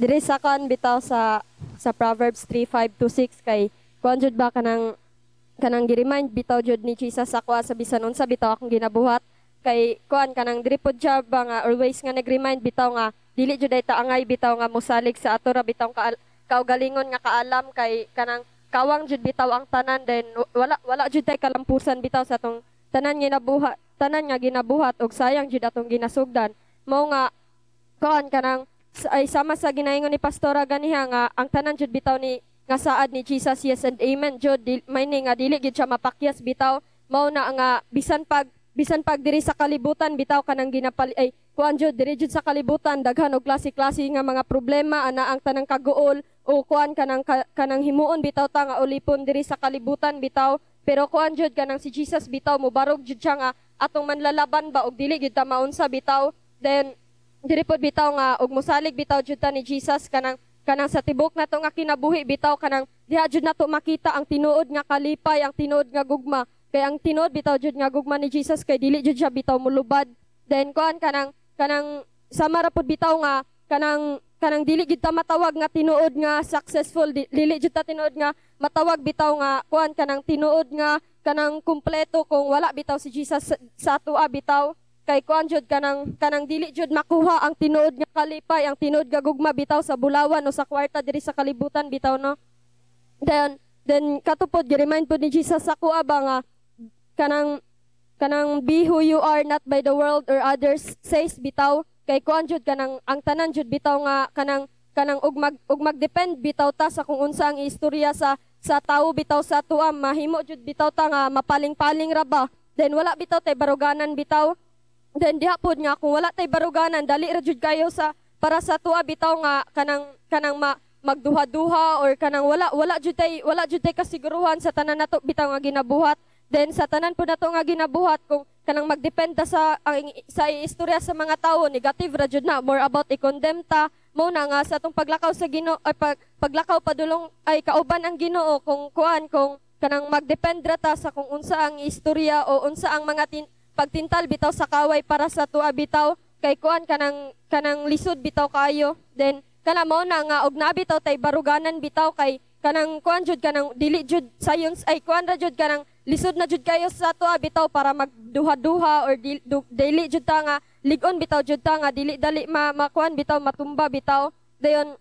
Diri sa kan bitaw sa Proverbs 3:5-6 kay kuan jud ba kanang gi-remind bitaw jud ni Jesus ako sa bisan unsa bitaw akong ginabuhat kay kuan kanang diri pod siya ba nga always nga nag-remind bitaw nga dili jud ay taangay bitaw nga mosalig sa ato ra bitaw kaugalingon nga kaalam kay kanang kawang jud bitaw ang tanan then wala jud tay kalampusan bitaw sa atong tanan nga ginabuhat og sayang jud atong ginasugdan mao nga kuan kanang ay sama sa ginaingon ni Pastora ganiha nga ang tanan jud bitaw ni nga saad ni Jesus yes and amen jud may ni nga dili gid siya mapakyas bitaw mao na nga bisan pag diri sa kalibutan bitaw kanang ay kuan jud diri jud sa kalibutan daghan og klase-klase nga mga problema ana ang tanang kaguol o kuan kanang himuon bitaw ta nga ulipon diri sa kalibutan bitaw pero kuan jud kanang si Jesus bitaw mobarog jud siya nga atong manlalaban ba og dili gid ta maunsa bitaw then diri pod bitaw nga og mosalig bitaw jud ta ni Jesus kanang sa tibok nato nga kinabuhi bitaw kanang diha jud nato makita ang tinuod nga kalipay ang tinuod nga gugma kay ang tinuod bitaw jud nga gugma ni Jesus kay dili jud siya bitaw mulubad then kuan kanang sama ra pod bitaw nga kanang dili gid ta matawag nga tinuod nga successful dili jud ta tinuod nga matawag bitaw nga kuan kanang tinuod nga kanang kumpleto kung wala bitaw si Jesus sa atoa bitaw kay kuan jud kanang dili jud makuha ang tinuod nga kalipay ang tinuod nga gugma bitaw sa bulawan o sa kwarta diri sa kalibutan bitaw no then katupod gi-remind pod ni Jesus sa kuha ba nga kanang be who you are not by the world or others says bitaw kay kuan jud kanang ang tanan jud bitaw nga kanang ug magdepend bitaw ta sa kung unsa ang istorya sa tawo bitaw sa tuwa mahimo jud bitaw ta nga mapaling-paling ra ba then wala bitaw tay baruganan bitaw then diha pod nga kung wala tay baruganan dali ra jud kayo sa para sa tuwa bitaw nga kanang magduha-duha or kanang wala jud tay kasiguruhan sa tanan nato bitaw nga ginabuhat then sa tanan po nato nga ginabuhat kung kanang magdependa sa istorya sa mga tawo negative ra jud na more about i-condemn ta mo na nga sa atong paglakaw sa Ginoo ay paglakaw padulong ay kauban ang Ginoo kung kanang magdepend ra ta sa kung unsa ang istorya o unsa ang mga pagtintal bitaw sa kaway para sa tuwa bitaw kay kuan kanang lisod bitaw kayo then kana mao na nga og nabitaw tay baruganan bitaw kay kanang kuan jud kanang dili jud science ay kuan ra jud kanang lisod na jud kayo sa tuwa bitaw para magduha-duha or dili jud ta nga ligon bitaw jud ta nga dili dali makuan bitaw matumba bitaw dayon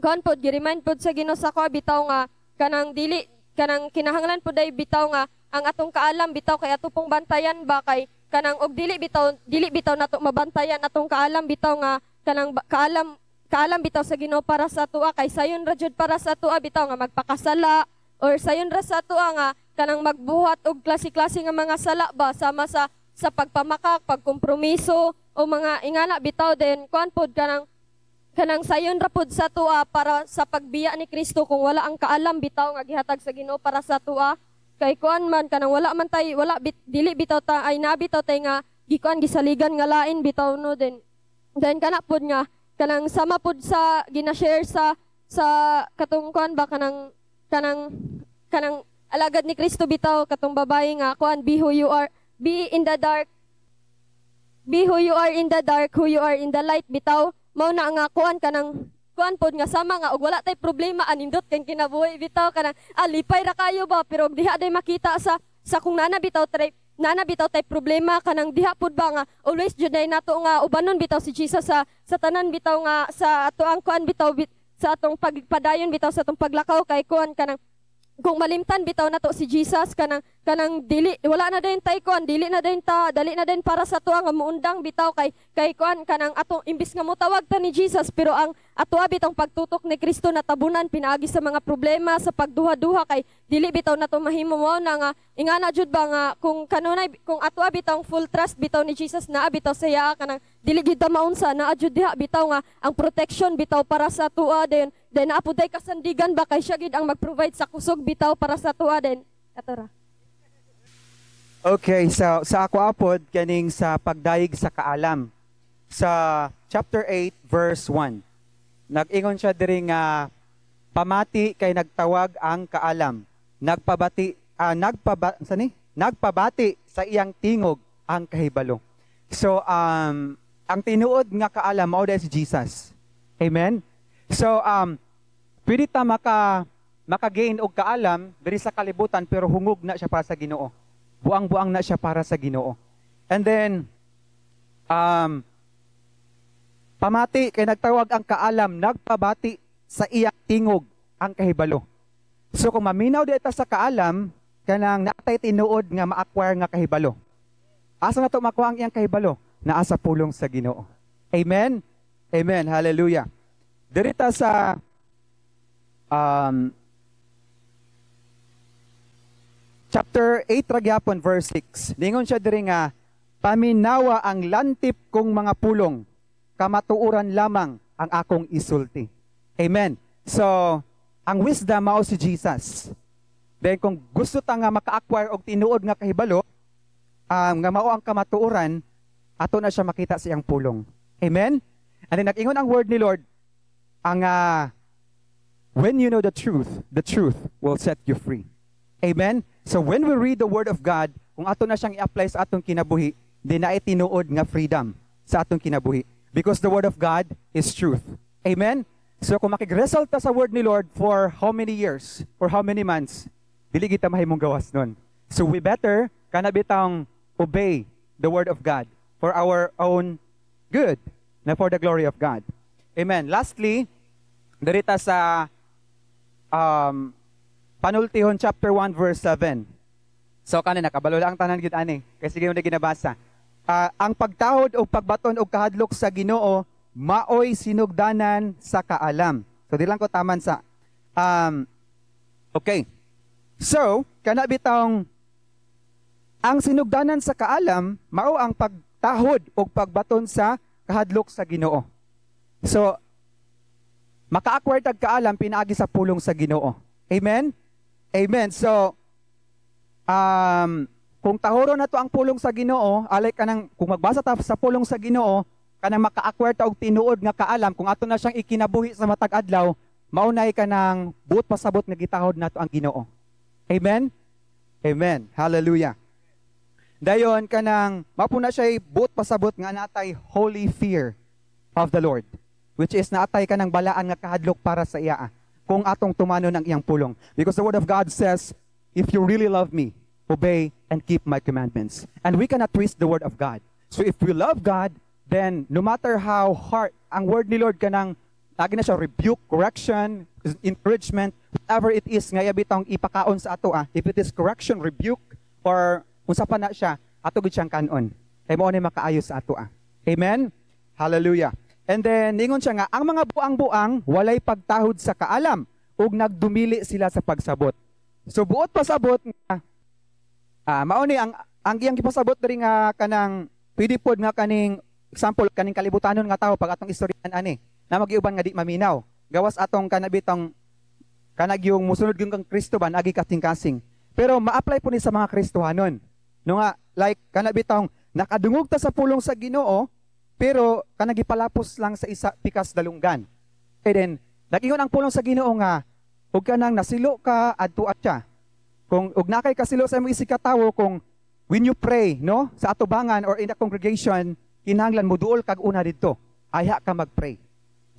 kuan pod gi-remind pod sa Ginoo sa ko bitaw nga kanang kinahanglan pod ay bitaw nga ang atong kaalam bitaw kay ato pong bantayan ba kay kanang og dili bitaw nato mabantayan atong kaalam bitaw nga kanang kaalam bitaw sa Ginoo para sa tuwa kay sayon ra jud para sa tuwa bitaw nga magpakasala or sayon ra sa tuwa nga kanang magbuhat og klase-klase nga mga sala ba sama sa pagpamakak, pagkompromiso o mga ingana bitaw din kuan pod kanang sayon ra pod sa tuwa para sa pagbiya ni Kristo kung wala ang kaalam bitaw nga gihatag sa Ginoo para sa tuwa kay kuan man kanang dili bitaw ta ay nabitaw tay nga gikuan gisaligan nga lain bitaw no then kana pod nga kanang sama pod sa gina-share sa katong kuan ba kanang alagad ni Kristo bitaw katong babae nga kuan be who you are in the dark who you are in the light bitaw mao na nga kuan pod nga sama nga og wala tay problema anindot kang kinabuhi bitaw kanang lipay ra kayo ba pero diha day makita sa kung nana bitaw tay problema kanang diha pod ba nga always jud nay nato nga ubanon bitaw si Jesus sa tanan bitaw nga sa ato ang kuan bitaw sa atong pagpadayon bitaw sa atong paglakaw kay kuan kanang kung malimtan bitaw nato si Jesus kanang dili wala na dayon tay kuan dali na dayon para sa tuwa nga muundang bitaw kay kuan kanang ato imbis nga motawag ta ni Jesus pero ang atoa bitong pagtutok ni Kristo natabunan pinaagi sa mga problema sa pagduha-duha kay dili bitaw nato mahimo mo na nga ingana jud ba nga kung atoa bitong full trust bitaw ni Jesus naa bitaw saya kanang dili gid ta maunsa naa jud diha bitaw nga ang protection bitaw para sa tuwa then naapod day kasandigan ba kay siya gid ang mag-provide sa kusog bitaw para sa tuwa then katora. Okay, so sa ako apod kaning sa pagdayeg sa kaalam sa chapter 8 verse 1. Nag-ingon siya diri nga pamati kay nagtawag ang kaalam. Nagpabati sa iyang tingog ang kahibalo. So ang tinuod nga kaalam mao si Jesus. Amen. So pwede ta maka-gain og kaalam diri sa kalibutan pero hungog na siya para sa Ginoo. Buang-buang na siya para sa Ginoo. And then pamati kay nagtawag ang kaalam, nagpabati sa iyang tingog ang kahibalo. So kung maminaw di ta sa kaalam, kanang natay tinuod nga ma-acquire nga kahibalo. Asa na to makuha ang iyang kahibalo? Naa sa pulong sa Ginoo. Amen? Amen. Hallelujah. Dirita sa chapter 8 ragyapon verse 6. Ningon siya diri nga paminawa ang lantip kong mga pulong, kamatuuran lamang ang akong isulti. Amen. So, ang wisdom mao si Jesus. Then kung gusto ta nga maka-acquire og tinuod nga kahibalo, nga mao ang kamatuoran, ato na siya makita sa iyang pulong. Amen? And then nag-ingon ang word ni Lord, ang when you know the truth will set you free. Amen? So when we read the word of God, kung ato na siyang i-apply sa atong kinabuhi, di na tinuod nga freedom sa atong kinabuhi. Because the word of God is truth. Amen? So kung makig-result ta sa word ni Lord for how many years, for how many months, dili kita mahimong gawas nun. So we better kanabitang obey the word of God for our own good, na for the glory of God. Amen. Lastly, darita sa Panultihon chapter 1 verse 7. So kanina kabalo lang tanan gid ani kay sige mo na ginabasa. Ang pagtahod o pagbaton o kahadlok sa Ginoo maoy sinugdanan sa kaalam. So di lang ko taman sa okay. So kana bitong ang sinugdanan sa kaalam mao ang pagtahod o pagbaton sa kahadlok sa Ginoo. So maka-acquire tag kaalam pinaagi sa pulong sa Ginoo. Amen. Amen. So kung tahoro na to ang pulong sa Ginoo, alay kanang kung magbasa ta sa pulong sa Ginoo, kanang maka-acquire ta og tinuod nga kaalam, kung ato na siyang ikinabuhi sa matag adlaw, maunay kanang buot pasabot nga gitahod nato ang Ginoo. Amen. Amen. Hallelujah. Dayon kanang mapuna siya buot pasabot nga natay holy fear of the Lord, which is naatay kanang balaan nga kahadlok para sa iya kung atong tumanon ang iyang pulong. Because the word of God says, if you really love me, obey and keep my commandments. And we cannot twist the word of God. So if we love God, then no matter how hard, ang word ni Lord kanang lagi na siya rebuke, correction, encouragement, whatever it is nga bitong ipakaon sa ato if it is correction, rebuke, or unsa pa na siya, ato gid siyang kanon. Kay mao ni makaayo sa ato Amen? Hallelujah. And then ningon siya nga ang mga buang-buang walay pagtahod sa kaalam ug nagdumili sila sa pagsabot. So buot pasabot nga mao ni ang iyang gipasabot diri nga kanang pwede pod nga kaning example kaning kalibutanon nga tawo pag atong istoryahan ani na magiuban nga di maminaw. Gawas atong kanabitong kanag yung musunod gyud kang Kristo ba nagi kasing-kasing. Pero ma-apply po ni sa mga Kristohanon. No nga like kanabitong nakadungog ta sa pulong sa Ginoo pero kanang gipalapos lang sa isa pikas dalunggan. And then nagingon ang pulong sa Ginoo nga ug kanang nasilo ka adto atya. Kung ug nakay kasilo sa imong isig ka tawo kung when you pray no sa atubangan or in the congregation kinahanglan mo duol kag una didto. Aya ka magpray.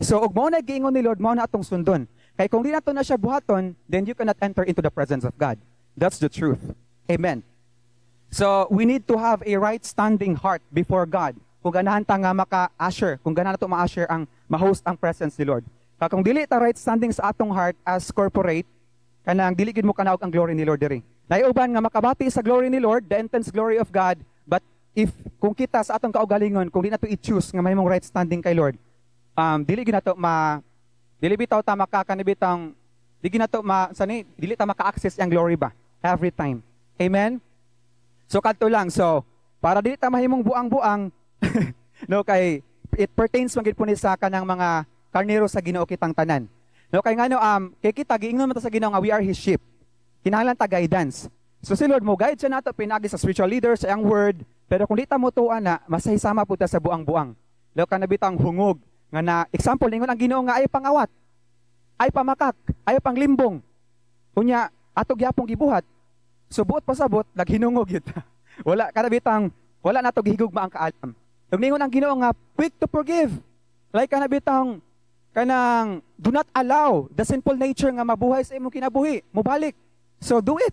So ug mao na giingon ni Lord mao na atong sundon. Kay kung di nato na siya buhaton, then you cannot enter into the presence of God. That's the truth. Amen. So we need to have a right standing heart before God. Kung ganahan ta nga maka-usher, kung ganahan nato ma-usher ang ma-host ang presence ni Lord. Kung dili ta right standing sa atong heart as corporate, kanang dili gid mo kanaog ang glory ni Lord diri. Naiuban nga makabati sa glory ni Lord, the intense glory of God, but if kung kita sa atong kaugalingon, kung di nato i-choose nga mahimong right standing kay Lord, dili gid nato dili bitaw ta makakanibitang dili nato dili ta maka-access ang glory ba every time. Amen. So kadto lang. So para dili ta mahimong buang-buang no kay it pertains man gid po ni sa kanang mga karnero sa Ginoo kitang tanan. No kay ngano kay kita giingon man ta sa Ginoo nga we are his sheep. Kinahanglan ta guidance. So si Lord mo guide siya nato pinagi sa spiritual leaders sa iyang word, pero kung di ta mo tuan na masahisama po ta sa buang-buang. Law kanabitang hungog nga na example ningon ang Ginoo nga ay pangawat, ay pamakak, ay panglimbong. Unya ato gyapong gibuhat. So buot pasabot naghinungog yun. Wala kanabitang wala nato gihigugma ang kaalam. Ug ningon ang Ginoo nga quick to forgive. Like kanabitang kanang do not allow the sinful nature nga mabuhay sa imong kinabuhi. Mubalik. So do it.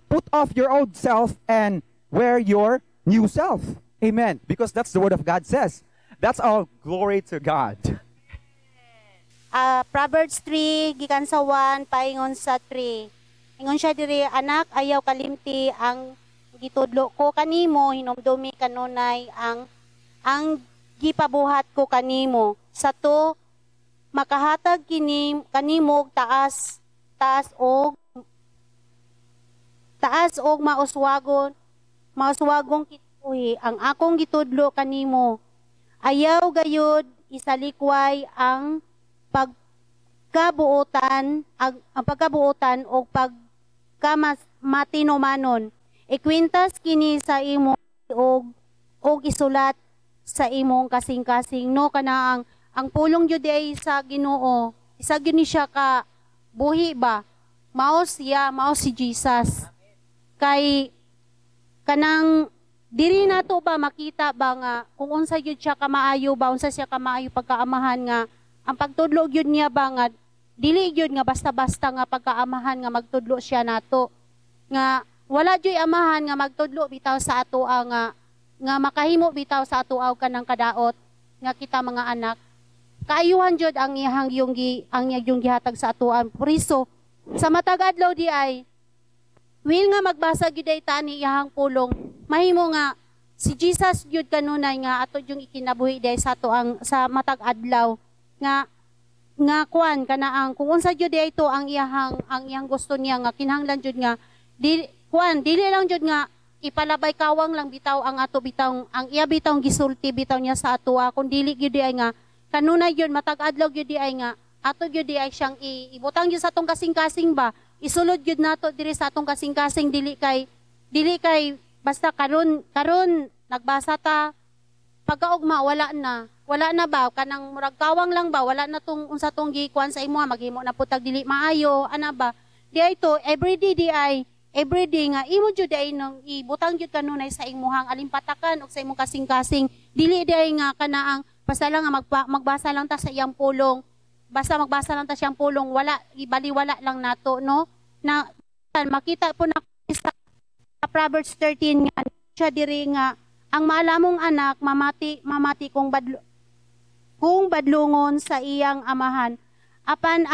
Put off your old self and wear your new self. Amen. Because that's the word of God says. That's all glory to God. Proverbs 3, gikan sa 1, paingon sa 3. Ingon siya diri, anak, ayaw kalimti ang gitudlo ko kanimo, hinumdumi kanunay ang gipabuhat ko kanimo. Sa to, makahatag kanimo taas og mauswagong kituhi ang akong gitudlo kanimo. Ayaw gayud isalikway ang pagkabuotan o pagkamatinumanon. Ikwintas kini sa imo og isulat sa imong kasing-kasing, no, kana ang pulong jud ay sa Ginoo. Isa gyud ni siya ka buhi ba? Mao si Jesus. Kay kanang diri nato ba makita ba nga kung unsa gyud siya kamaayo ba, unsa siya kamaayo pagkaamahan nga ang pagtudlo gyud niya ba nga dili gyud nga basta-basta nga pagkaamahan nga magtudlo siya nato. Nga wala gyud amahan nga magtudlo bitaw sa ato nga makahimo bitaw sa ato kanang kadaot nga kita mga anak. Kaayuhan jud ang yung gihatag sa atoan. Priso sa matag adlaw di ay will nga magbasa gyud ay tani iyahang pulong, mahimo nga si Jesus gyud kanunay nga ato yung ikinabuhi day sa ato sa matag adlaw nga kuan kana ang kung unsa gyud ay ito ang iyang gusto niya nga kinahanglan jud nga dili lang jud nga ipalabay kawang lang bitaw ang ato bitaw ang iya bitaw gisulti bitaw niya sa ato kun dili gyud ay nga kanunay gyud matag adlaw gyud ay nga ato gyud ay siyang ibutang gyud sa atong kasing-kasing ba. Isulod gyud nato diri sa atong kasing-kasing dili kay basta karon nagbasa ta pagkaugma wala na ba kanang murag kawang lang ba wala na tong unsa tong gikuan sa imo maghimo na putag dili maayo ana ba di ay to everyday nga imo jud ay nang ibutang jud kanunay sa imuhang alimpatakan og sa imong kasing-kasing dili di ay nga kanaang basta lang nga magbasa lang ta sa iyang pulong. Basta magbasa lang ta siyang pulong, ibaliwala lang nato, no? Na makita po na sa Proverbs 13 nga siya diri nga ang maalamong anak mamati kung badlungon sa iyang amahan. Apan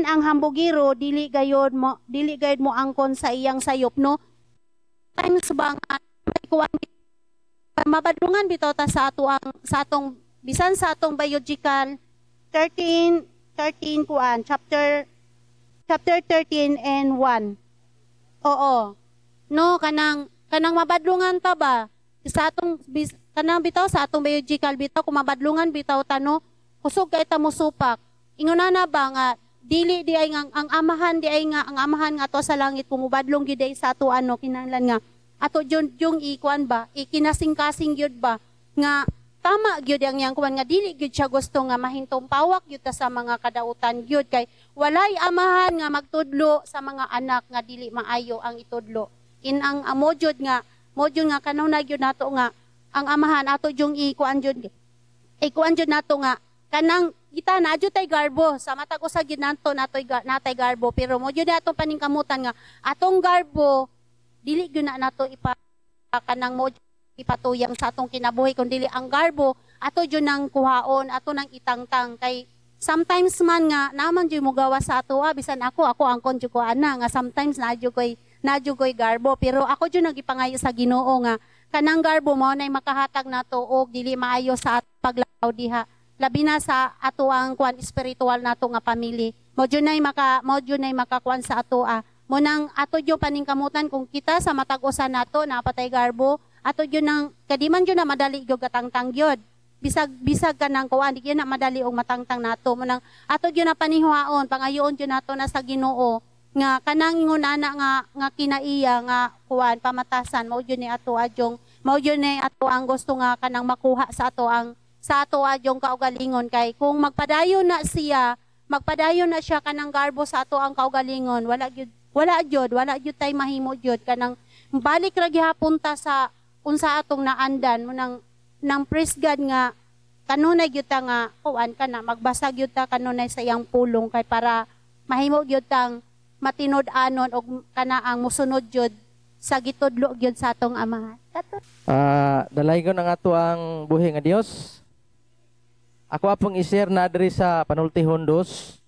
ang hambugiro dili gayod mo angkon sa iyang sayop, no? Times ba nga mabadlungan bitaw ta sa atong bisan sa atong biological 13 kuan chapter 13 and 1. Oo. No kanang mabadlungan ta ba sa atong kanang bitaw sa atong biological bitaw kung mabadlungan bitaw ta no kusog kay ta mosupak. Ingon na ba nga dili di ay nga ang amahan nga ato sa langit kung mubadlong gyud ay sa ato kinahanglan nga ato yung ikuan ba ikinasing-kasing gyud ba nga tama gyud ang yang kuan nga dili gyud siya gusto nga mahintong pawak gyud ta sa mga kadautan gyud kay walay amahan nga magtudlo sa mga anak nga dili maayo ang itudlo. Ang mo jud nga kanunay gyud nato nga ang amahan ato yung ikuan jud nato nga kanang kita na jud tay garbo sa matag usa gyud natay garbo pero mo jud atong paningkamutan nga atong garbo dili gyud na nato kanang mo ipatuyang sa atong kinabuhi kun dili ang garbo ato jud nang kuhaon ato nang itangtang kay sometimes man nga naman jud mo gawa sa ato bisan ako angkon jud ko ana nga sometimes nadyo koy garbo pero ako jud nagipangayo sa Ginoo nga kanang garbo mo nay makahatag nato og dili maayo sa paglakaw diha labi na sa ato ang kuan espiritual nato nga pamilya mo jud nay makakuan sa ato mo nang ato jud paningkamutan kung kita sa matag usa nato napatay garbo ato yun nang kadiman yun na madali yung katangtang yun. Bisag ka ng kuwan, di yun na madali yung matangtang nato. Munang ato yun na panihuaon, pangayoon yun nato na sa Ginoo. Nga kanang ingon ana nga kinaiya nga kuwan, pamatasan, mao yun ni ato adyong, mao yun ni ato ang gusto nga kanang makuha sa ato adyong kaugalingon. Kay kung magpadayon na siya kanang garbo sa ato ang kaugalingon, wala jud tay mahimo jud kanang balik ra gihapon ta sa unsa atong naandan mo nang praise God nga kanunay gyud ta nga kuan ka na magbasag gyud ta kanunay sa iyang pulong kay para mahimo gyud tang matinud-anon og kana ang musunod gyud sa gitudlo gyud sa atong Ama. Dalaygon ang ato ang buhi nga Dios. Ako apong i-share na diri sa panultihon dos.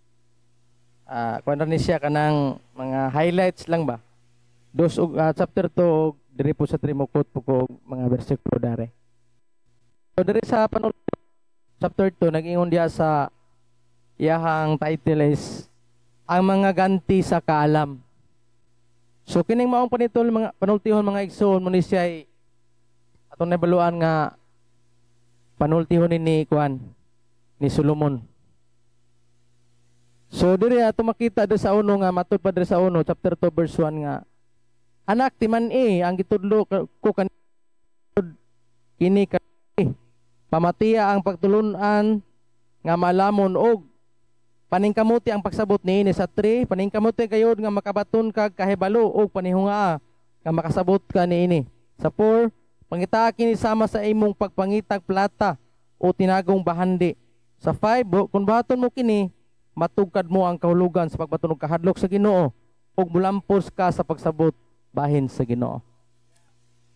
Kuan ni siya kanang mga highlights lang ba. Dos chapter 2 diri po sa trimukot po mga bersikulo dare. So diri sa panultihon chapter 2 nag-ingon diya sa iyahang title is ang mga ganti sa kaalam. So kining maong panultihon mga igsoon mo ni siya ay atong nabaluan nga panultihon ni Kuan ni Solomon. So diri ato makita do sa uno nga matud pa diri sa uno chapter 2 verse 1 nga anak timan ang gitudlo ko kini pamatiya ang pagtulunan nga malamon og paningkamuti ang pagsabot niini sa 3 paningkamuti kayod nga makabaton kag kahibalo og panihunga nga makasabot ka niini sa 4 pangita kini sama sa imong pagpangitag plata o tinagong bahandi sa 5 kung baton mo kini matugkad mo ang kahulugan sa pagbaton og kahadlok sa Ginoo ug mulampos ka sa pagsabot bahin sa Ginoo.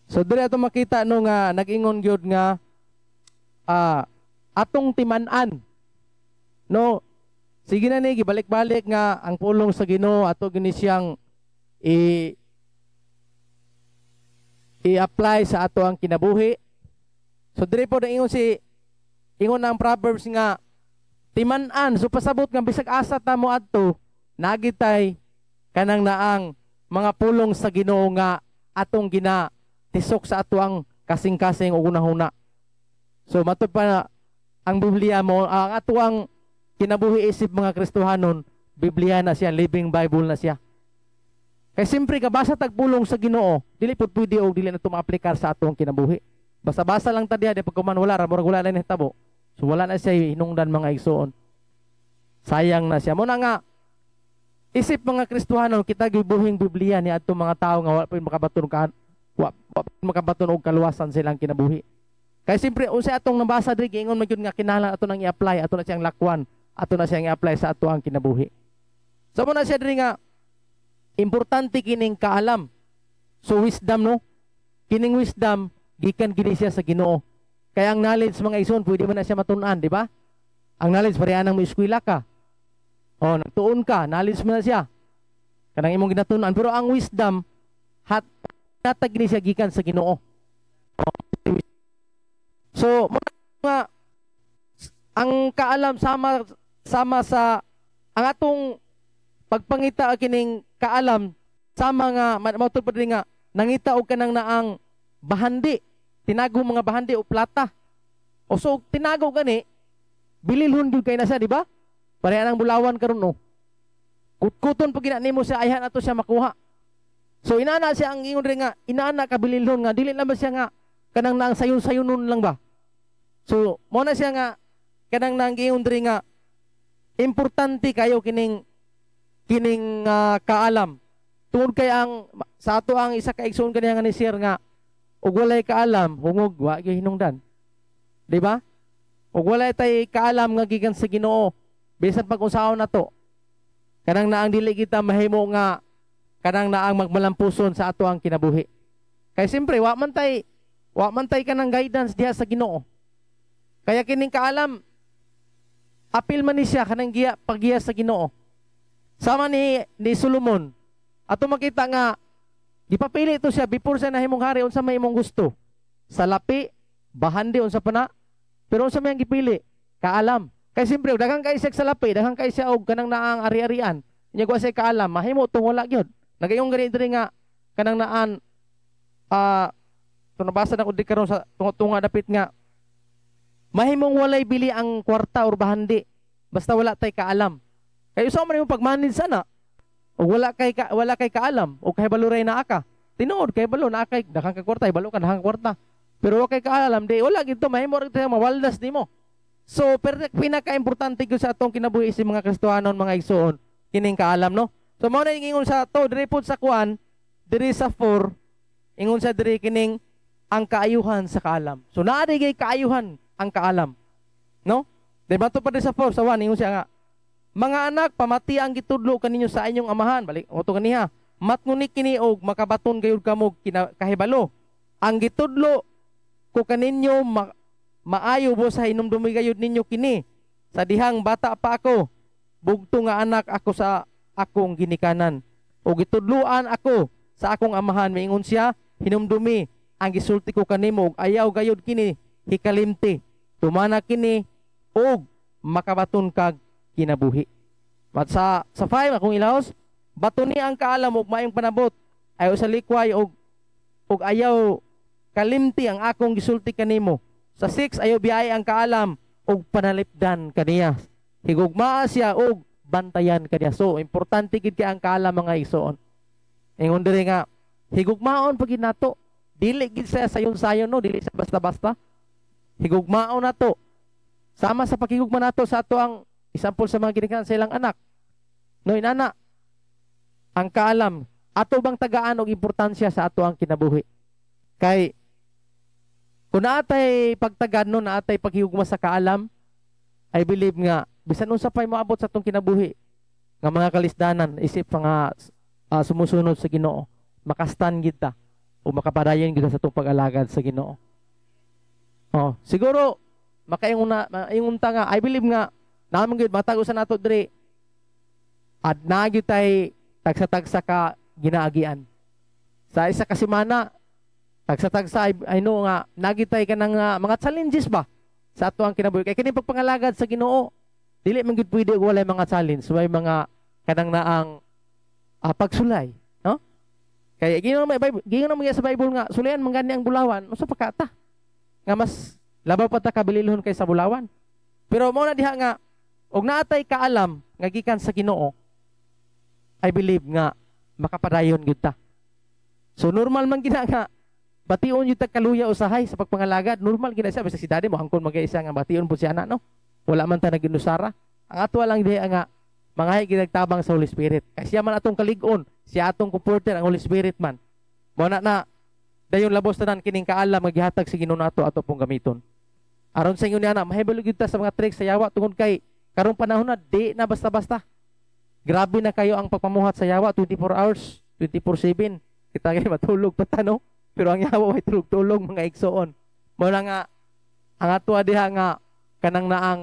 So diri ato makita no nga nag-ingon gyud nga atong timan-an no. Sige na ni, gibalik-balik nga ang pulong sa Ginoo ato gini siyang i-apply sa ato ang kinabuhi. So diri po na ingon ang Proverbs nga timan-an so pasabot nga bisag asa ta mo adto nagitay kanang naang mga pulong sa Ginoo nga atong ginatisok sa ato ang kasing-kasing ug unahuna. So matud pa na ang Biblia mo ang ato ang kinabuhi isip mga Kristohanon, Biblia na siya, Living Bible na siya. Kaya simpre kabasa tagpulong sa Ginoo, dili pud pwede og dili na tumaplikar sa atong kinabuhi. Basta-basa lang ta diha di pagkuman wala ra murag wala na hitabo. So wala na siya hinungdan mga igsoon. Sayang na siya. Mo na nga isip mga Kristohanon kita gibuhing Biblia ni adto mga tawo nga wala pa makabaton og kaluwasan silang kinabuhi. Kaya simpre unsa atong nabasa diri ingon man gyud nga kinahanglan ato nang i-apply ato na siyang lakwan. Ato na siyang i-apply sa ato ang kinabuhi. So mo na siya diri nga importante kining kaalam. So wisdom no. Kining wisdom gikan gini siya sa Ginoo. Kaya ang knowledge mga igsoon pwede man na siya matun-an, di ba? Ang knowledge pareha nang mo eskwela ka. O nagtuon ka, knowledge mo na siya. Kanang imong ginatun-an pero ang wisdom hatag gini siya gikan sa Ginoo. So mga ang kaalam sama sa ang atong pagpangita kining kaalam sama nga matud pa nga nangita og kanang naang bahandi tinago mga bahandi o plata o so tinago gani bililhon gyud kay na siya di ba pareha nang bulawan karon no kutkuton pag ginanimo siya ayhan ato siya makuha so inana siya ang ingon rin nga inana ka bililhon nga dili naman siya nga kanang naang sayon-sayonon lang ba so mo na siya nga kanang nanggiyon diri nga importante kayo kining kaalam tungod kay ang sa ato ang isa ka igsoon kaniya nga ni share nga ug walay kaalam hungog wa gyud hinungdan di ba ug walay tay kaalam nga gikan sa Ginoo bisan pag unsaon nato kanang naang dili kita mahimo nga kanang naang magmalampuson sa ato ang kinabuhi kay simpre wa man tay kanang guidance diha sa Ginoo kaya kining kaalam apil man ni siya kanang paggiya sa Ginoo. Sama ni Solomon. Ato makita nga gipapili ito siya before siya nahimong hari unsa may imong gusto. Sa lapi, bahandi unsa pa na. Pero unsa may ang gipili? Kaalam. Kay simpre daghang kay siya sa lapi, daghang kay siya og kanang naang ari-arian. Nya gwa say kaalam, mahimo tong wala gyud. Nagayong gani diri nga kanang naan tunabasa na ko di karon sa tunga dapit nga mahimong walay bili ang kwarta or bahandi basta wala tay kaalam. Kayo sa man imong pagmanid sana. O wala kay kaalam o kay baluray na aka. Tinuod kay balo na kay daghang ka kwarta, balo ka daghang kwarta. Pero wa kay kaalam di wala gid to mahimo ra tayo mawaldas nimo. So pinaka-importante gyud sa atong kinabuhi si mga Kristohanon mga igsoon kining kaalam no. So mao na ingon sa to diri pud sa kuan diri sa 4 ingon sa diri kining ang kaayuhan sa kaalam. So naa kay kaayuhan ang kaalam. No? Di ba ito pa din sa 4, sa 1, ingon siya nga, mga anak, pamati ang gitudlo kaninyo sa inyong amahan. Balik, o ito kaniha. Matngunik kini og makabaton gayud kamo kahibalo. Ang gitudlo ko kaninyo maayo bo sa hinumdumi gayud ninyo kini. Sa dihang bata pa ako, bugto nga anak ako sa akong ginikanan. O gitudluan ako sa akong amahan, maingon siya, hinumdumi ang gisulti ko kanimo og ayaw gayud kini hikalimti. Tumana kini og makabaton kag kinabuhi. At sa 5 akong ilahos, bato ni ang kaalam og maayong panabot, ayaw sa likway og ayaw kalimti ang akong gisulti kanimo. Sa 6 ayaw biyay ang kaalam og panalipdan kaniya. Higugmaa siya og bantayan kaniya. So importante gid kay ang kaalam mga igsoon. Ingon diri nga higugmaon pag nato. Dili gid sa sayon-sayon no, dili sa basta-basta. Higugmaon nato. Sama sa paghigugma nato sa ato ang example sa mga ginikanan sa ilang anak. No, inana, ang kaalam, ato bang tagaan og importansya sa ato ang kinabuhi. Kay, kung naatay pagtagad no, naatay paghigugma sa kaalam, I believe nga, bisan unsa pa'y moabot sa atong kinabuhi, nga mga kalisdanan, isip nga sumusunod sa Ginoo, makastan kita, o makapadayon kita sa atong pag-alagad sa Ginoo. Oh, siguro, makaingunta nga, I believe nga, naman gud matag usa nato diri at nagyud tay tagsa-tagsa ka ginaagian sa isa ka semana tagsa-tagsa I know nga nagyud tay kanang mga challenges ba sa ato ang kinabuhi kay kini pagpangalagad sa Ginoo dili man gud pwede walay mga challenge may mga kanang naang pagsulay no kay gingon mo sa Bible nga sulayan man gani ang bulawan unsa pa kata nga mas labaw pa ta kabililhon kay sa bulawan pero mo na diha nga og naatay kaalam nga gikan sa Ginoo, I believe nga makapadayon gyud ta. So normal man gina nga bation gyud ta kaluya usahay sa pagpangalagad. Normal gina siya basta si daddy mo hangkon mag-isa nga bation po siya na no. Wala man ta naginusara. Ang ato lang diha nga mga ginagtabang sa Holy Spirit. Kasi siya man atong kalig-on, siya atong comforter ang Holy Spirit man. Mo na dayon labos tanan kining kaalam magihatag sa Ginoo nato ato pong gamiton. Aron sa inyo ni ana, mahibalo gyud ta sa mga tricks sa yawa tungod kay karong panahon na, di na basta-basta. Grabe na kayo ang pagpamuhat sa yawa, 24 hours, 24/7. Kita kayo matulog pa no? Pero ang yawa ay tulog-tulog mga igsoon. Muna nga, ang atua diha nga, kanang naang,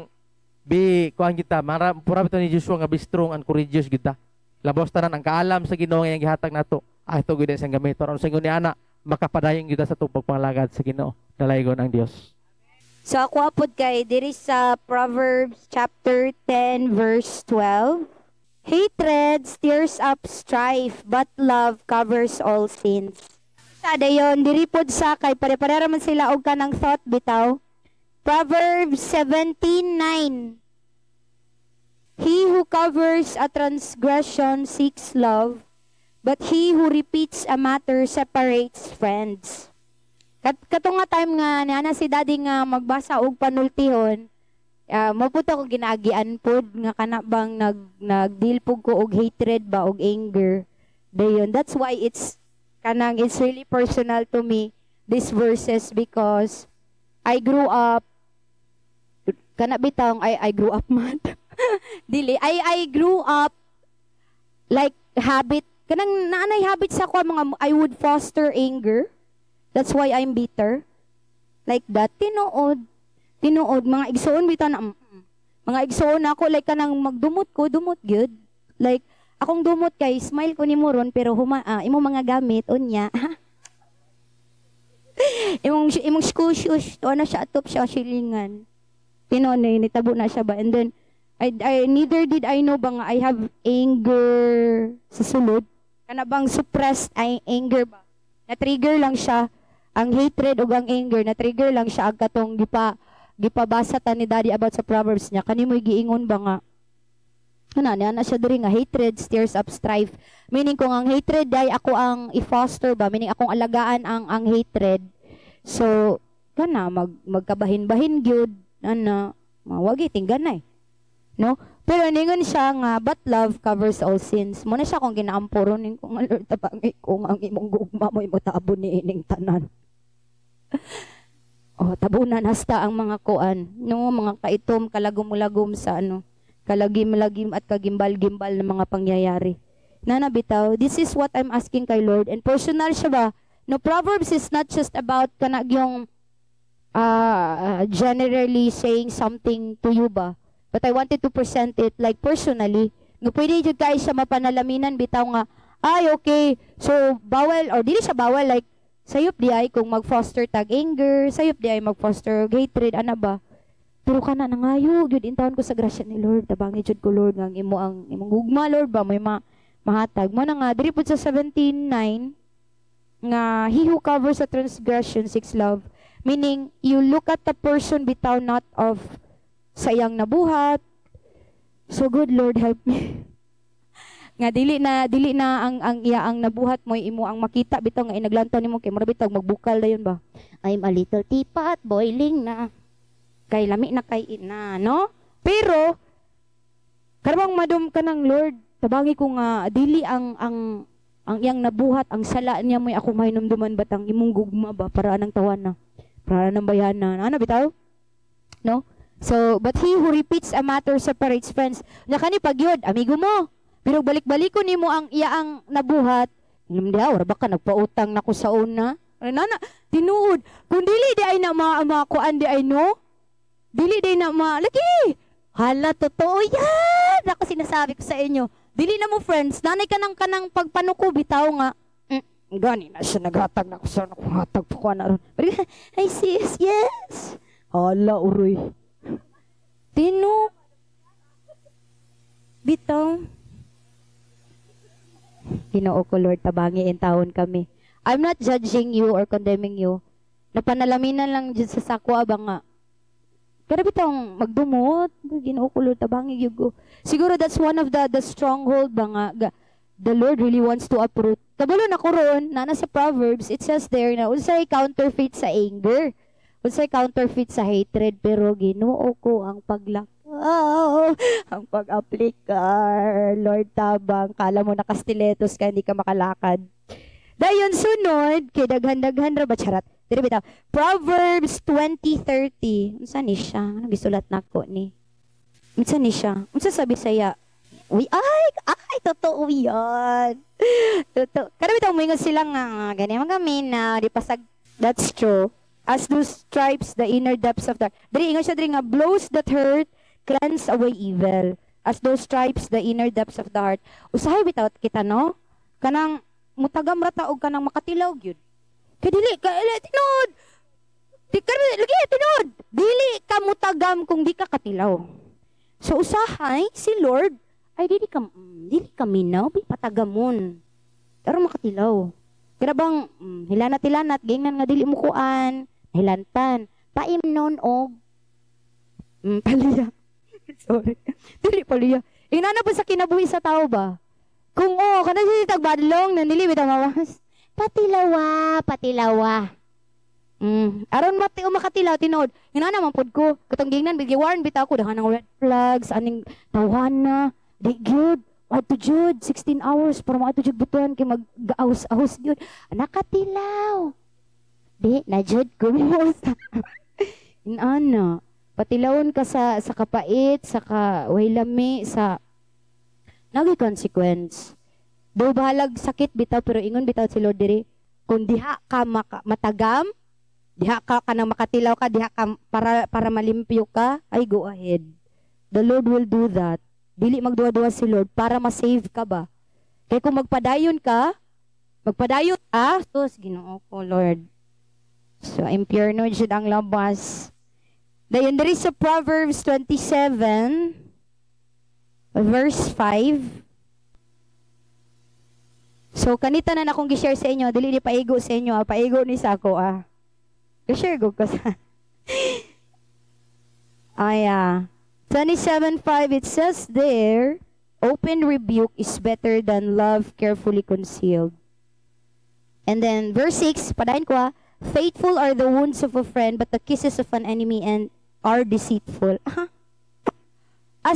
kuhan kita, pura ito ni Joshua nga be strong and courageous kita. Labos tanan ang kaalam sa Ginoo nga gihatag nato. Ito gud sa gamit. Aron sa inyo ni ana, makapadayon kita sa itong pagpangalagad sa Ginoo. Dalaygon ang Dios. So ako apod kay diri sa Proverbs chapter 10 verse 12. Hatred stirs up strife, but love covers all sins. Sa dayon diri pod sa kay pare-pareha man sila og kanang thought bitaw. Proverbs 17:9. He who covers a transgression seeks love, but he who repeats a matter separates friends. Kato nga time nga niana si daddy nga magbasa og panultihon, maputo ko ginaagian pod nga kana bang nagdeal pug ko og hatred ba og anger. Dayon, that's why it's really personal to me these verses because I grew up kana bitang I grew up man. Dili I grew up like habit kanang naanay habit sa ko mga I would foster anger. That's why I'm bitter. Like that. Tinuod. Mga igsoon bitaw na. Mga igsoon ako. Like kanang magdumot ko. Dumot good. Like, akong dumot kay smile ko ni mo ron. Pero imong mga gamit. Unya. imong school shoes. Ano siya atop siya silingan. Tinuod na nitabo na siya ba. And then, I neither did I know ba nga I have anger sa sulod. Kana bang suppressed anger ba. Na-trigger lang siya. Ang hatred ug ang anger na trigger lang siya ag katong gipabasa ta ni daddy about sa Proverbs niya kanimoy giingon ba nga ana siya diri nga hatred stirs up strife, meaning kung ang hatred ay ako ang i-foster ba, meaning akong alagaan ang hatred, so kana magkabahin-bahin gyud ana mawagi tingganay no. Pero ningon siya nga but love covers all sins. Mo na siya kung ginaamporon ning kung Lord tabangi kung ang imong gugma mo imo taabon ni ining tanan. tabunan hasta ang mga kuan, no, mga kaitom, kalagom-lagom sa kalagim-lagim at kagimbal-gimbal na mga pangyayari. Nana bitaw, this is what I'm asking kay Lord. And personal siya ba? No, Proverbs is not just about kanag yung generally saying something to you ba? But I wanted to present it like personally. No, pwede jud kay siya mapanalaminan bitaw nga, ay okay, so bawal, or dili siya bawal, like, sayop di ay kung mag-foster tag anger, sayop di ay mag-foster hatred, ana ba? Pero kana nangayo, yun intawon ko sa grasya ni Lord, tabangi jud ko Lord, nga imong gugma Lord ba, may mahatag. Mo na nga, diri po sa 17:9, nga, he who covers a transgression seeks love. Meaning, you look at the person bitaw not of sa iyang nabuhat. So good Lord, help me. Nga dili na ang iya ang nabuhat mo imo ang makita bitaw nga inaglantaw nimo kay mura bitaw magbukal dayon ba. I'm a little teapot boiling na. Kay lami na kay ina, no? Pero karabang madum ka ng Lord, tabangi ko nga dili ang iyang nabuhat, ang sala niya mo'y ako mahinumduman batang imong gugma ba para anang tawan na. Para nang bayanan. Ano bitaw? No? So, but he who repeats a matter separates friends. Nya kani pagyod, amigo mo. Pero balik-baliko nimo ang iyaang nabuhat. Diha, ora baka nagpautang nako sa una. Nana, tinuod. Kung dili di ay na kuan di ay no. Dili di na lagi. Hala, totoo yan. Ako sinasabi ko sa inyo. Dili na mo friends, nanay ka ng kanang pagpanuko bitaw nga. Gani na siya naghatag na ko sa hatag pa ko na ron. Ay sis, yes. Hala, uroy. Tino. Bitaw. Ginoo ko Lord, tabangi in taon kami. I'm not judging you or condemning you. Napanalaminan lang dyan sa sakwa ba nga. Pero bitang magdumot. Ginoo ko Lord, tabangi yugo. Siguro that's one of the stronghold ba nga. The Lord really wants to uproot. Kabalo na ko ron, na sa Proverbs, it says there na unsay counterfeit sa anger. Unsay counterfeit sa hatred. Pero Ginoo ko ang ang pag-aplikar. Lord, tabang. Kala mo nakastiletos ka, hindi ka makalakad. Dayon sunod, kay daghan-daghan ra ba charat. Diri bitaw. Proverbs 20:30. Unsa ni siya? Ano gisulat nako ni? Unsa ni siya? Unsa sabi saya? Uy, ay, totoo yan. Totoo. Kada bitaw mo ingon sila nga, ganyan magamin na, di pasag, that's true. As those stripes, the inner depths of the heart. Diri, ingon siya diri nga, blows that hurt, cleanse away evil. As those stripes, the inner depths of the heart. Usahay bitaw kita, no? Kanang, mutagam rata og kanang makatilaw, gyud. Kaya dili, tinod. Lagi, tinod. Dili ka mutagam kung di ka katilaw. So, usahay, si Lord, ay dili ka minaw, patagamon. Pero makatilaw. Kaya bang, hilanat, gingnan nga dili mo kuan, hilantan, paimnon og, paliya. Sorry. Dili paliya. Inana po sa kinabuhi sa tao ba? Kung kana siya tagbadlong, nanilibit ang mawas. Patilawa. Aron makatilaw, tinod. Inana man pod ko, katong gingnan, bigyan bitaw ko, dahan ng red flags, aning tawana, di good. Ato jud 16 hours para mo ato jud butuan kay mag-ahos jud. Nakatilaw. Di na jud ko mo. Inana, patilawon ka sa kapait, sa way lami, sa nagi consequence. Do bahalag sakit bitaw pero ingon bitaw si Lord diri, kung diha ka matagam, diha ka kanang makatilaw ka, diha ka para malimpyo ka, ay go ahead. The Lord will do that. Dili magduwa-duwa si Lord para ma-save ka ba? Kaya kung magpadayon ka, sus, Ginoo ko, Lord. So, impure no jud ang labas. Dayon diri sa Proverbs 27, verse 5. So, kanita na akong gi-share sa inyo, dili ni paigo sa inyo, paigo ni sa ako, I-share ko sa 27:5, it says there, open rebuke is better than love carefully concealed. And then verse 6, padayon ko faithful are the wounds of a friend, but the kisses of an enemy are deceitful. A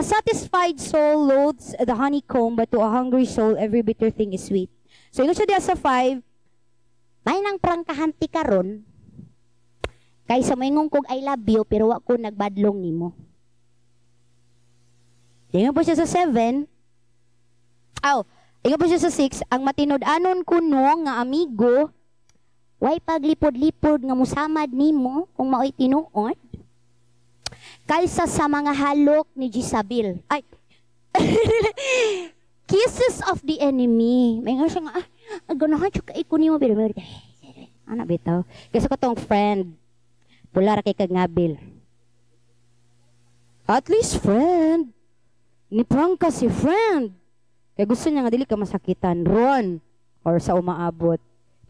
satisfied soul loathes the honeycomb, but to a hungry soul, every bitter thing is sweet. So, ingon siya diya sa 5, may nang prangkahanti karon, Kaysa moingon kog I love you pero wa ko nagbadlong nimo. Ingon po siya sa 7. Ingon po siya sa 6, ang matinud-anon kuno nga amigo way paglipod-lipod nga musamad nimo kung mao'y tinuod. Kaysa sa mga halok ni Jezabel. Ay, kisses of the enemy. May nga siya nga, ganahan siya kaikon nimo pero anak bitaw. Kasi ko tong friend, pula ra kay Kagnabil. At least friend. Ni prank ka si friend. Kaya gusto niya nga dili ka masakitan ron or sa umaabot.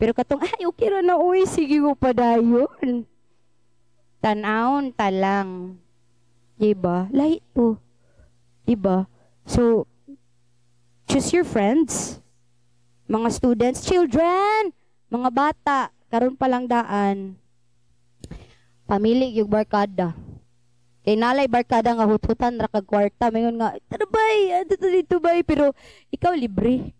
Pero katong, ay okay ra na uy, sige mo pa dayon. Tanawon talang. Diba? Lahi to. Diba? So, choose your friends. Mga students, children, mga bata, karon pa lang daan. Pamili yung barkada. Kay nalay barkada nga hututan ra kag kwarta, mayon nga, tara bay, dito bay, pero ikaw libre.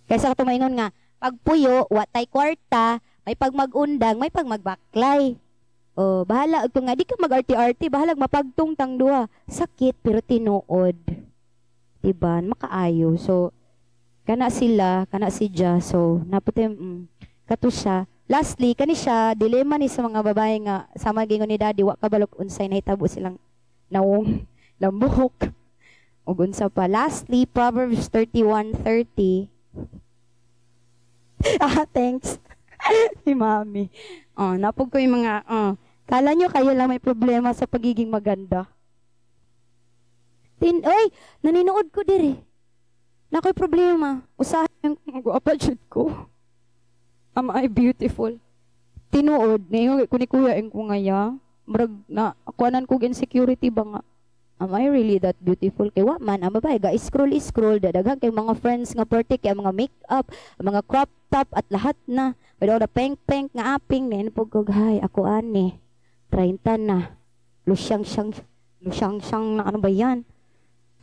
Kaysa ka tumaingon nga, pagpuyo, watay kwarta, may pagmagundang, may pagmagbaklay. Oh, bahala ug nga di ka mag-arti-arti, bahalag mapagtung tang duha. Sakit pero tinuod. Diba? Makaayo. So kana sila, kana si Ja. So naputi kato siya. Lastly, kani siya dilema ni sa mga babae nga sama gingon ni daddy wa kabalok unsay nahitabo silang nawong lambok. Ug unsa pa. Lastly, Proverbs 31:30. Thanks. Si Mami. Napog ko yung mga, kala nyo kayo lang may problema sa pagiging maganda. Naninood ko diri. Na ako'y problema. Usahan yung mag-apagod ko. Am I beautiful? Tinuod. Ngayon, kunikuya yung ko ngaya. Marag na, akuanan kong insecurity ba nga? Am I really that beautiful? Kay wa man, ang babae, scroll, dadaghang kay mga friends nga party, kay mga make-up, mga crop top, at lahat na. Pero na peng-peng nga aping, na inapog kog, hay, ako ani, 30 na, lusyang-syang na ano ba yan?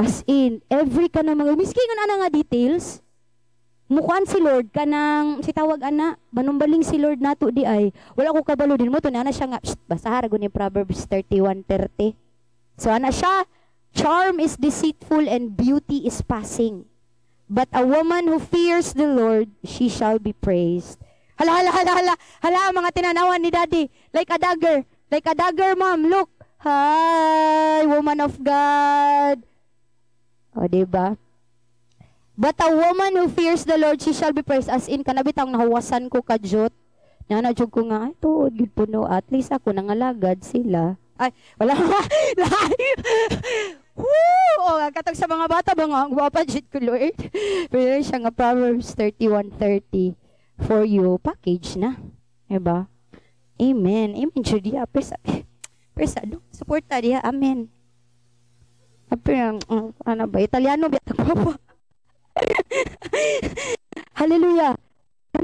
As in, every ka na mga, miski nga ana nga details, mukuan si Lord, kanang, si tawag ana, banumbaling si Lord nato di ay, wala ko kabalo din mo, to na siya nga, basta haragon ni Proverbs 31:30. So ana siya, charm is deceitful and beauty is passing. But a woman who fears the Lord, she shall be praised. Hala, mga tinanawan ni Daddy. Like a dagger, ma'am. Look. Hi, woman of God. O, diba? But a woman who fears the Lord, she shall be praised. As in, kanabitang nahawasan ko kadyot. Nanadjog ko nga, ay, tuod, good po no. At least ako nangalagad sila. Ay, wala. Woo! Katag sa mga bata ba nga, wapadjit ko, Lord. Pero siya nga, Proverbs 31:30. For you, package na. Diba? Amen. Amen, Judia. Persa, supporta diya. Amen. Ano ba? Italiano ba? Hallelujah.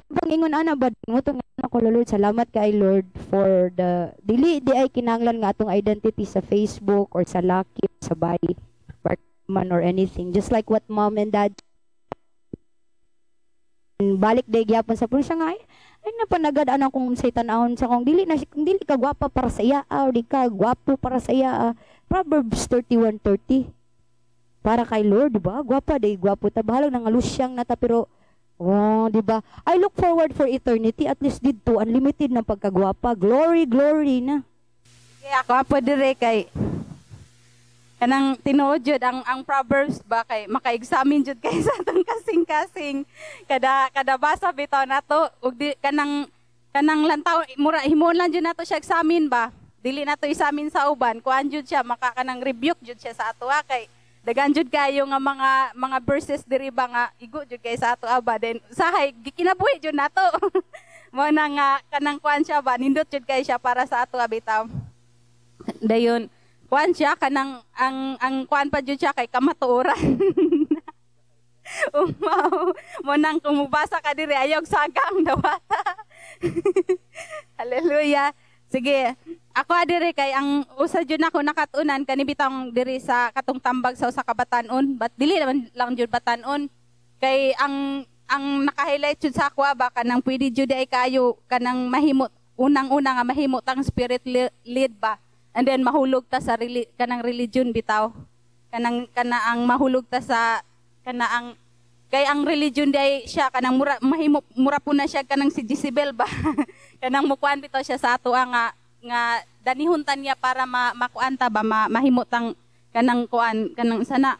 Bang ingon ana ba mo tong ako Lord, salamat kay Lord for the dili di ay kinahanglan nga atong identity sa Facebook or sa Lucky, sa body man or anything, just like what mom and dad balik day gyapon sa puno siya nga ay napanagad ana kung say tan-awon sa kung dili ka gwapa para sa iya or di ka gwapo para sa iya. Proverbs 31:30 para kay Lord, diba? Gwapa day gwapo ta bahalag nang alusyang nata pero diba? I look forward for eternity. At least dito, unlimited ng pagkagwapa. Glory na. Kaya ako po dire kay kanang tinuod jud ang Proverbs ba kay maka-examine jud kay sa atong kasing-kasing. Kada basa bitaw nato ug kanang lantaw mura himon lang jud nato siya examine ba. Dili nato examine sa uban, kuan jud siya maka kanang rebuke jud siya sa ato kay dagan jud kayo nga mga verses diri ba nga igo jud kay sa ato aba then sahay kinabuhi jud nato. Mo na nga kanang kuan siya ba nindot jud kay siya para sa ato bitaw. Dayon kuan siya kanang ang kuan pa jud siya kay kamatuoran. Mo nang kung mubasa ka diri ayog sagang dawata. Hallelujah. Sige, ako adiri kay ang usa jud nako nakatunan kani bitang diri sa katong tambag sa usa ka batan-on, but dili naman lang jud batan-on. Kay ang naka-highlight jud sa ako ba kanang pwede jud ay kayo kanang mahimot unang-una nga mahimo tang spirit lead ba, and then mahulog ta sa kanang religion bitaw, kana ang mahulog ta sa ang kay ang religion day siya kanang mura po na siya kanang si Jezebel ba. Kanang mukuan bitaw siya sa ato nga danihuntan niya para makuan ta ba, mahimutang kanang kuan kanang sana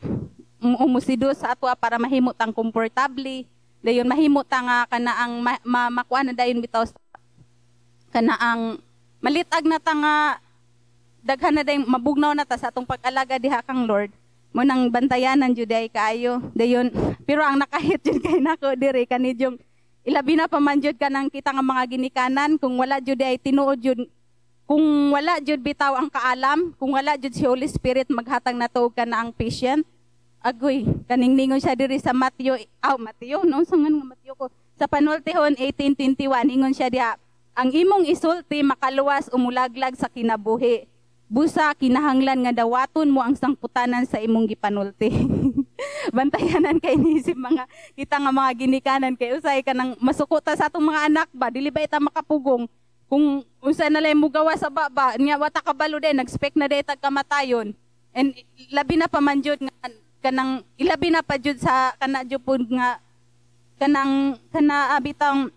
umusido sa ato para mahimutang komportable. Dayon mahimutang nga kanaang makuan na dayon bitaw kana ang malitag na ta nga daghan na dayon mabugnaw na ta sa atong pag-alaga diha kang Lord. Mo nang bantayanan jud ay kaayo dayon, pero ang nakahit jud kay nako diri kanidyong ilabi na pa man jud kanang kita nga mga ginikanan, kung wala jud ay tinuod jud, kung wala jud bitaw ang kaalam, kung wala jud si Holy Spirit maghatag nato kana ang patient. Agoy kaning ningon siya diri sa Mateo no sangan nga Mateo ko sa panultihon 18:21 ingon siya diha, ang imong isulti makaluwas umulaglag sa kinabuhi. Busa kinahanglan nga dawaton mo ang sangputanan sa imong gipanulti. Bantayanan kay nisip mga kita nga mga ginikanan kay usay kanang masukuta sa atong mga anak ba, dili ba ita makapugong kung unsa na lay mo gawa sa baba nya wata kabalo din nag-expect na day tag kamatayon. And labi na pa man jud nga kanang ilabi na pa jud sa kana jud nga kana abitang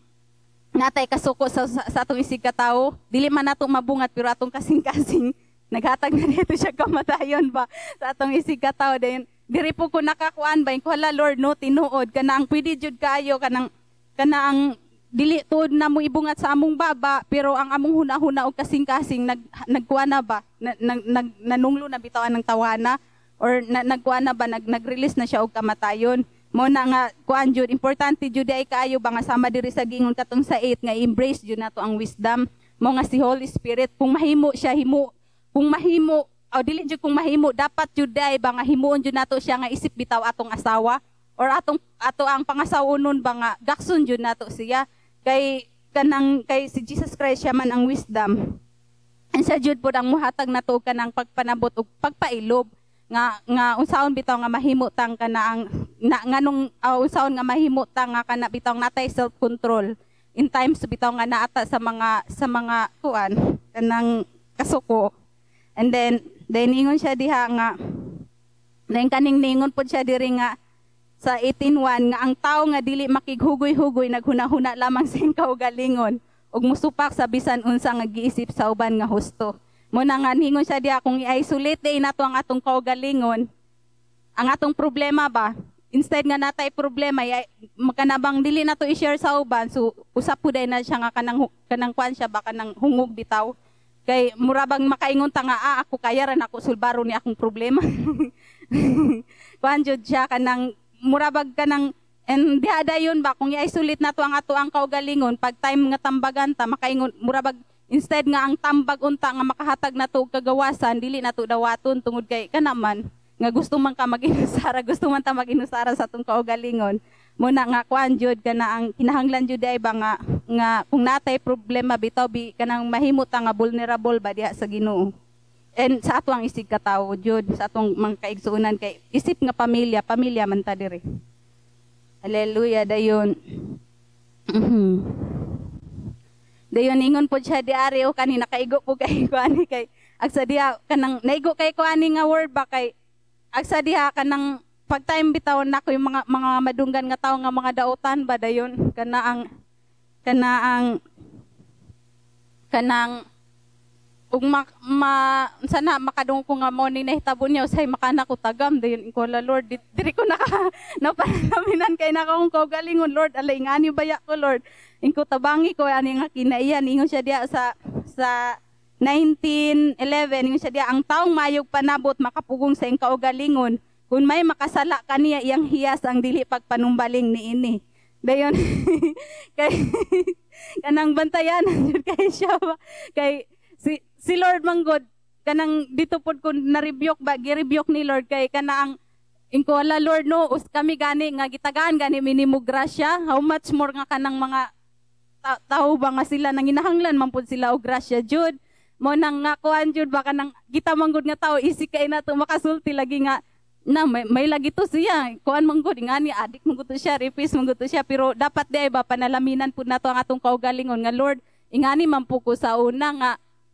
natay kasuko sa atong isig ka tawo, dili man nato mabungat pero atong kasing-kasing naghatag na dito siya kamatayon ba sa atong isig ka tawo. Dayon diri po ko nakakuan ba ko hala Lord no tinuod kanang pwede jud kaayo kanang ang dili tuod na mo ibungat sa among baba pero ang among hunahuna og kasing-kasing nagkuan na ba nanunglo na bitawan ng tawana or nagkuan na ba nag-release na siya og kamatayon. Mo na nga kuan jud importante jud ay kaayo ba nga sama diri sa gingon katong sa 8 nga embrace jud nato ang wisdom mo nga si Holy Spirit. Kung mahimo siya kung mahimo dili jud kung mahimo dapat jud ay ba nga himuon jud nato siya nga isip bitaw atong asawa or ato ang pangasawunon ba nga gakson jud nato siya kay si Jesus Christ siya man ang wisdom. And siya jud pud ang muhatag nato kanang pagpanabot ug pagpailob nga unsaon bitaw nga mahimutang kana ang nganong unsaon nga mahimutang nga kana bitaw natay self control in times bitaw nga naata sa mga kuan kanang kasuko. And then ingon siya diha nga then kaning ningon pod siya diri nga sa 18:1 nga ang tao nga dili makighugoy-hugoy naghunahuna lamang sa kaugalingon ug musupak sa bisan unsa nga giisip sa uban nga husto. Mo na nga ningon siya diha kung i-isolate day nato ang atong kaugalingon, ang atong problema ba, instead nga natay problema makanabang dili nato i-share sa uban, so usap pud na siya nga kanang kwan siya ba kanang hungog bitaw. Kay murabang makaingon ta nga ako kaya ra nako sulbaro ni akong problema. Kuan jud siya kanang murabag kanang and diha dayon ba kung i-isolate nato ang ato ang kaugalingon pag time nga tambagan ta makaingon murabag instead nga ang tambag unta nga makahatag nato og kagawasan dili nato dawaton tungod kay kanaman nga gusto man ka maginusara gusto man ta maginusara sa atong kaugalingon. Muna nga kuan jud kana ang kinahanglan jud ay ba nga kung natay problema bitaw kanang mahimot nga vulnerable ba diha sa Ginoo. And sa ato ang isig ka tawo jud sa atong mga kaigsuonan kay isip nga pamilya man ta diri. Hallelujah dayon. Dayon ingon po siya diari o kanina kaigo po kay kuani kay agsa diha kanang naigo kay kuani nga word ba kay agsa diha kanang pag time bitawan nako yung mga madunggan nga tawo nga mga dautan ba dayon kanang ug sana makadungog ko nga mo ni nahitabo niya usay makana ko tagam dayon ko la Lord diri ko napanaminan kay naka kong kaugalingon Lord alay ngani baya ko Lord ingko tabangi ko ani nga kinaiyan ingon siya diha sa 19:11 ingon siya diha ang taong mayog panabot makapugong sa ing kaugalingon kun may makasala kaniya iyang hiyas ang dili pagpanumbaling niini dayon kay kanang bantayan jud kay siya kay si Lord manggod kanang dito pod ko na-rebuke ba gi-rebuke ni Lord kay kana ang ingko ala Lord no us kami gani nga gitagaan gani minimo grasya how much more nga kanang mga tao ba nga sila nang hinahanglan man pud sila og grasya jud mo nang nga kuan jud ba kanang kita manggod nga tao isig kay nato makasulti lagi nga na may lagi to siya kuan manggod ngani adik manggod to siya repis manggod to siya pero dapat di ba panalaminan pud nato ang atong kaugalingon nga Lord ingani man po ko sa una nga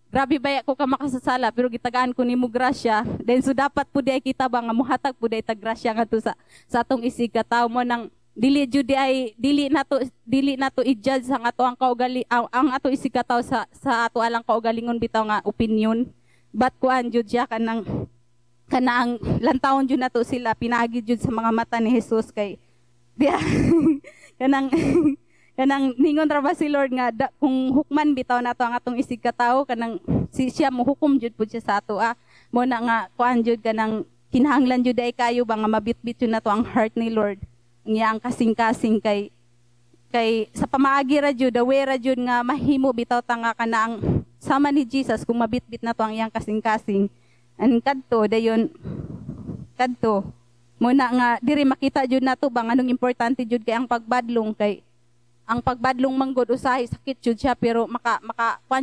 grabe ba ako ka makasasala pero gitagaan ko nimo grasya. Then so dapat po di ay kita ba nga muhatag po di ay tag grasya nga to sa atong isig ka tawo mo nang dili nato i-judge ang ato ang kaugali ang ato isig ka tawo sa ato alang kaugalingon bitaw nga opinion. But kuan jud siya kanang lantawon jud nato sila pinaagi jud sa mga mata ni Jesus kay diya kanang ningon ra ba si Lord nga kung hukman bitaw nato ang atong isig ka tawo kanang siya mo hukom jud pud siya sa ato mo na nga kuan jud kanang kinahanglan jud ay kayo ba nga mabitbit jud nato ang heart ni Lord ang iyang kasing-kasing kay sa pamaagi ra jud aware ra jud nga mahimo bitaw ta nga kanang sama ni Jesus kung mabitbit nato ang iyang kasing-kasing an kadto dayon kadto mo na nga diri makita jud nato ba nganong importante jud kay ang pagbadlong kay ang pagbadlong manggod usahay sakit jud siya pero maka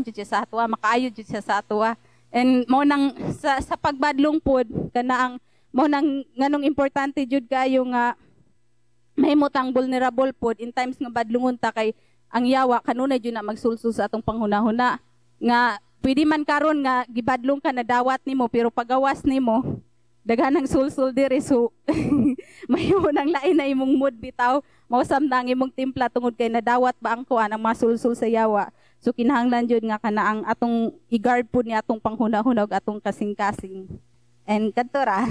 jud siya sa atoa makaayo jud siya sa atoa and mo nang sa pagbadlong pod kana ang mo nang nganong importante jud kayo nga mahimot ang vulnerable pod in times nga badlongon ta kay ang yawa kanunay jud na magsulsul sa atong panghunahuna nga pwede man karon nga gibadlong ka na dawat nimo pero pagawas nimo daghanang sulsul diri so mahimo nang lain na imong mood bitaw mausam na ang imong timpla tungod kay nadawat ba ang kuan ang mga sulsul sa yawa so kinahanglan jud nga kana ang atong i-guard pud ni atong panghunahuna ug atong kasing-kasing and kadto ra